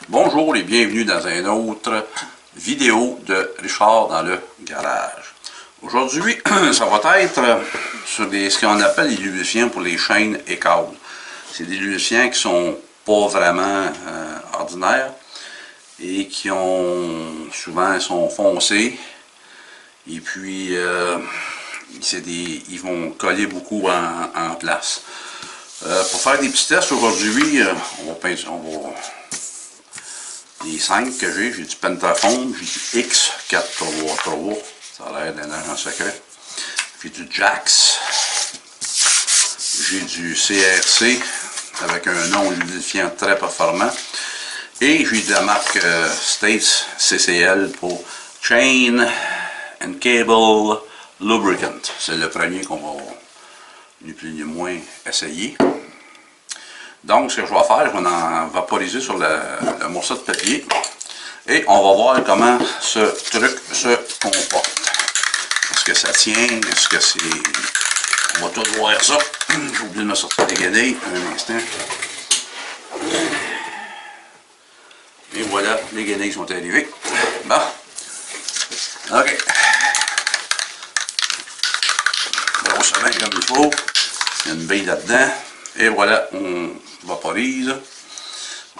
Bonjour et bienvenue dans une autre vidéo de Richard dans le garage. Aujourd'hui, ça va être sur ce qu'on appelle les lubrifiants pour les chaînes et câbles. C'est des lubrifiants qui sont pas vraiment ordinaires et qui souvent sont foncés et puis ils vont coller beaucoup en place. Pour faire des petits tests aujourd'hui, on va les 5 que j'ai du Pentafoam, j'ai du X433, ça a l'air d'un agent secret. J'ai du Jax, j'ai du CRC avec un nom lubrifiant très performant. Et j'ai de la marque States CCL pour Chain and Cable Lubricant. C'est le premier qu'on va, ni plus ni moins, essayer. Donc, ce que je vais faire, je vais en vaporiser sur le morceau de papier. Et on va voir comment ce truc se comporte. Est-ce que ça tient? Est-ce que c'est... On va tout voir ça. J'ai oublié de me sortir les guenilles. Un instant. Et voilà, les guenilles sont arrivées. Bon. OK. Brosse bien comme il faut. Il y a une bille là-dedans. Et voilà, on vaporise.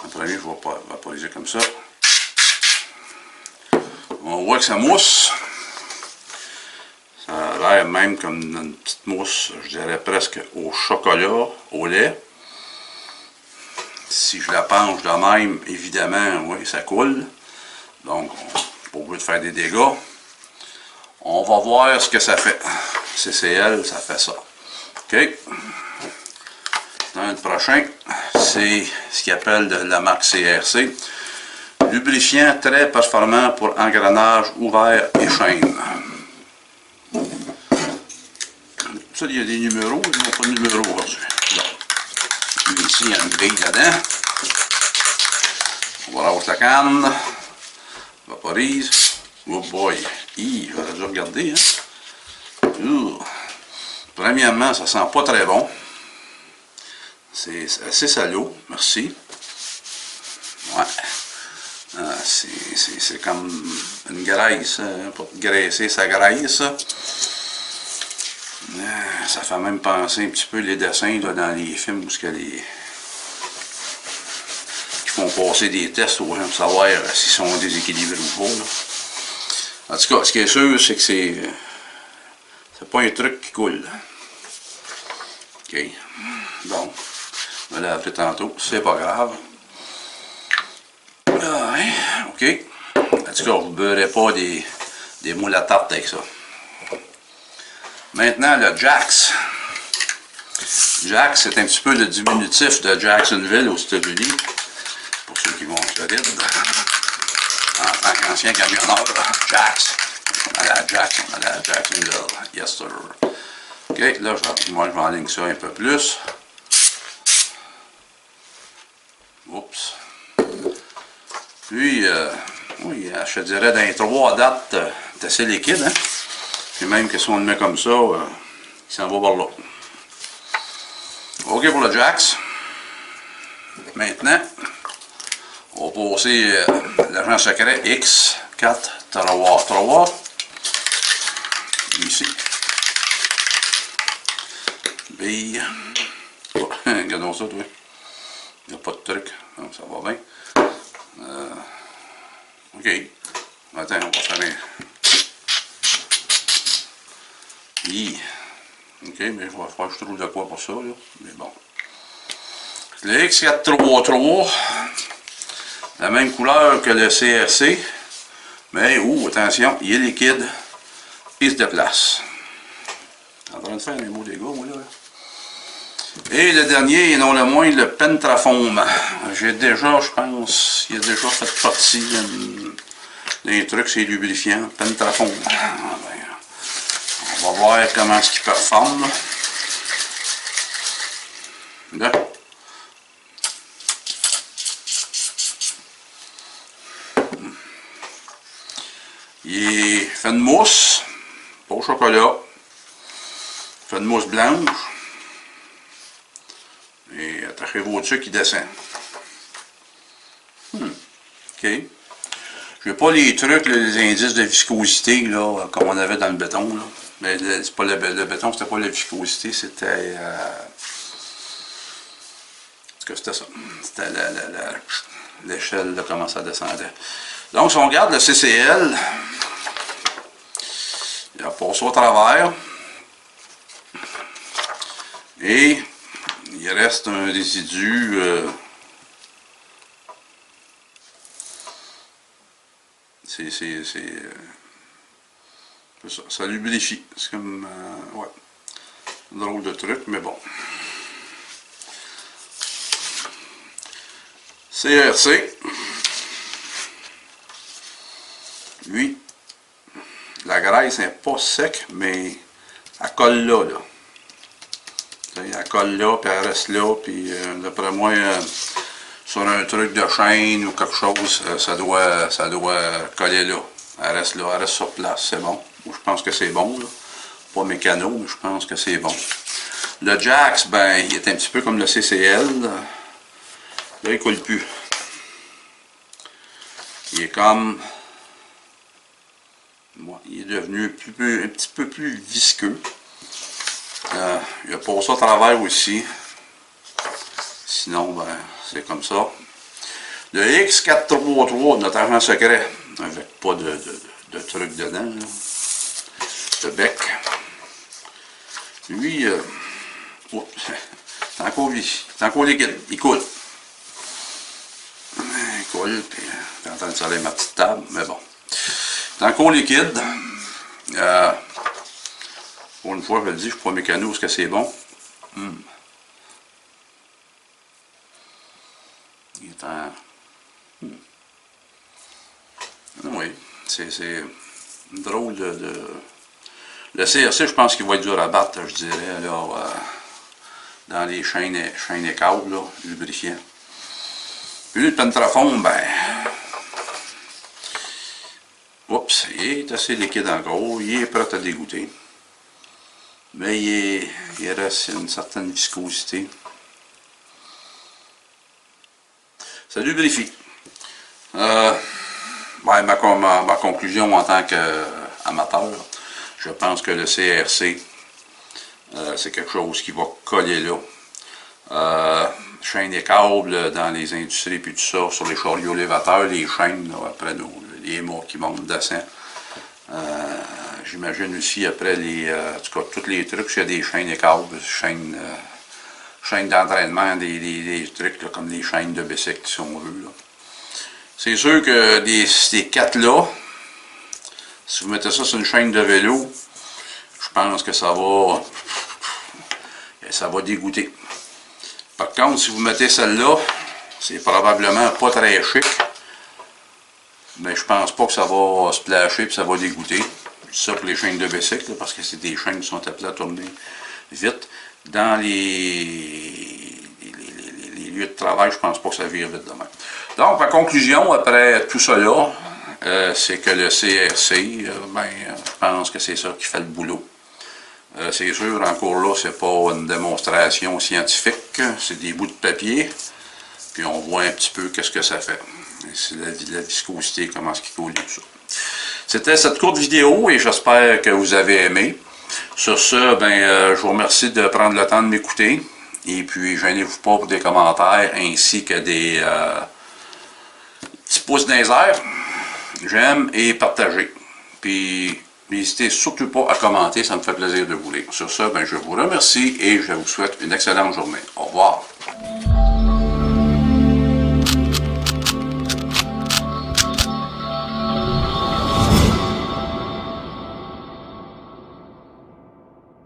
En premier, je vais vaporiser comme ça. On voit que ça mousse. Ça a l'air même comme une petite mousse, je dirais presque au chocolat, au lait. Si je la penche de même, évidemment, oui, ça coule. Donc, on n'est pas obligé de faire des dégâts. On va voir ce que ça fait. CCL, ça fait ça. OK. Dans le prochain, c'est ce qu'ils appellent de la marque CRC. Lubrifiant très performant pour engrenage ouvert et chaîne. Ça, il y a des numéros, ils n'ont pas de numéro aujourd'hui. Ici, il y a une grille là-dedans. On va lâcher la canne. Vaporise. Oh boy. J'aurais dû regarder. Hein? Premièrement, ça sent pas très bon. C'est assez salaud. Merci. Ouais. C'est comme une graisse. Pour graisser sa graisse. Ça fait même penser un petit peu les dessins là, dans les films où qui font passer des tests aux gens pour savoir s'ils sont déséquilibrés ou pas. Là. En tout cas, ce qui est sûr, c'est que c'est pas un truc qui coule. OK. Bon. Je vais l'appeler tantôt. C'est pas grave. Ouais. OK. En tout cas, vous ne beurrez pas des moules à tarte avec ça. Maintenant, le Jax. Jax, c'est un petit peu le diminutif de Jacksonville aux États-Unis. Pour ceux qui vont en Floride. En tant qu'ancien camionneur, Jax. On allait à Jax, on allait à Jacksonville. Yes, sir. OK, là, moi, je vais enligner ça un peu plus. Oups. Puis, oui, je te dirais, dans les 3 dates, c'est assez liquide, hein? Et même que si on le met comme ça, il s'en va par là. OK pour le Jax. Maintenant, on va passer l'agent secret X433. Ici. Bille. Oh, regardons ça, toi. Il n'y a pas de truc. Donc, ça va bien. OK. Attends, on va faire un... OK, mais je vais faire que je trouve de quoi pour ça, là. Mais bon. Le X433, la même couleur que le CRC, mais, attention, il est liquide, il se déplace. Je suis en train de faire mes beaux dégâts, moi, là. Et le dernier, et non le moins, le Pentafoam. J'ai déjà, je pense, il a déjà fait partie des trucs, c'est lubrifiant. Pentafoam. On va voir comment est-ce qu'il performe. Là. Il fait une mousse, pas au chocolat. Il fait une mousse blanche. Et attachez-vous au-dessus qui descend. OK. Je n'ai pas les trucs, les indices de viscosité, là, comme on avait dans le béton. Là. Mais c'est pas le béton, c'était pas la viscosité, c'était... en tout cas, c'était ça. C'était l'échelle de comment ça descendait. Donc, si on regarde le CCL, il a passé au travers. Et il reste un résidu... c'est ça, ça lubrifie. C'est comme... ouais. Drôle de truc, mais bon. CRC. Lui, la graisse n'est pas sec, mais elle colle là, là. Elle colle là, puis elle reste là, puis d'après moi, sur un truc de chaîne ou quelque chose, ça doit coller là. Elle reste là, elle reste sur place, c'est bon. Je pense que c'est bon, là. Pas mécano, mais je pense que c'est bon. Le Jax, ben, il est un petit peu comme le CCL. Là, il coule plus. Il est comme... Bon, il est devenu un petit peu plus visqueux. Il a passé au travers aussi. Sinon, ben, c'est comme ça. Le X433, notre agent secret, avec pas de truc dedans, là. De bec. Lui, oh, c'est encore liquide, il coule. Il coule, puis je suis en train de serrer ma petite table, mais bon. C'est encore liquide. Pour une fois, je le dis, je ne suis pas mécano, est-ce que c'est bon? Il est en... Oui, c'est une drôle de... Le CRC, je pense qu'il va être dur à battre, je dirais, là, dans les chaînes et câbles, là, lubrifiants. Puis lui, le Pentrafone, ben... Oups, il est assez liquide encore, il est prêt à dégoûter. Mais il reste une certaine viscosité. Ça lubrifie. Ben, ma conclusion en tant qu'amateur, je pense que le CRC, c'est quelque chose qui va coller là. Chaînes et câbles dans les industries, puis tout ça, sur les chariots élévateurs, les chaînes, là, après les mâts qui montent, descendent. J'imagine aussi après en tout cas, tous les trucs, il y a des chaînes et câbles, chaînes d'entraînement, des trucs là, comme des chaînes de bicycle, si on veut. C'est sûr que ces quatre-là, si vous mettez ça sur une chaîne de vélo, je pense que ça va dégoûter. Par contre, si vous mettez celle-là, c'est probablement pas très chic, mais je pense pas que ça va splasher et ça va dégoûter. Je dis ça pour les chaînes de bicycle, parce que c'est des chaînes qui sont appelées à tourner vite. Dans les lieux de travail, je pense pas que ça vire vite de même. Donc, ma conclusion, après tout ça là, c'est que le CRC, ben, je pense que c'est ça qui fait le boulot. C'est sûr, encore là, c'est pas une démonstration scientifique, c'est des bouts de papier, puis on voit un petit peu qu'est-ce que ça fait. C'est la viscosité, comment est-ce qu'il coule tout ça. C'était cette courte vidéo et j'espère que vous avez aimé. Sur ce, ben, je vous remercie de prendre le temps de m'écouter. Et puis, gênez-vous pas pour des commentaires ainsi que des petits pouces dans les airs. J'aime et partagez. Puis, n'hésitez surtout pas à commenter, ça me fait plaisir de vous lire. Sur ce, ben, je vous remercie et je vous souhaite une excellente journée. Au revoir.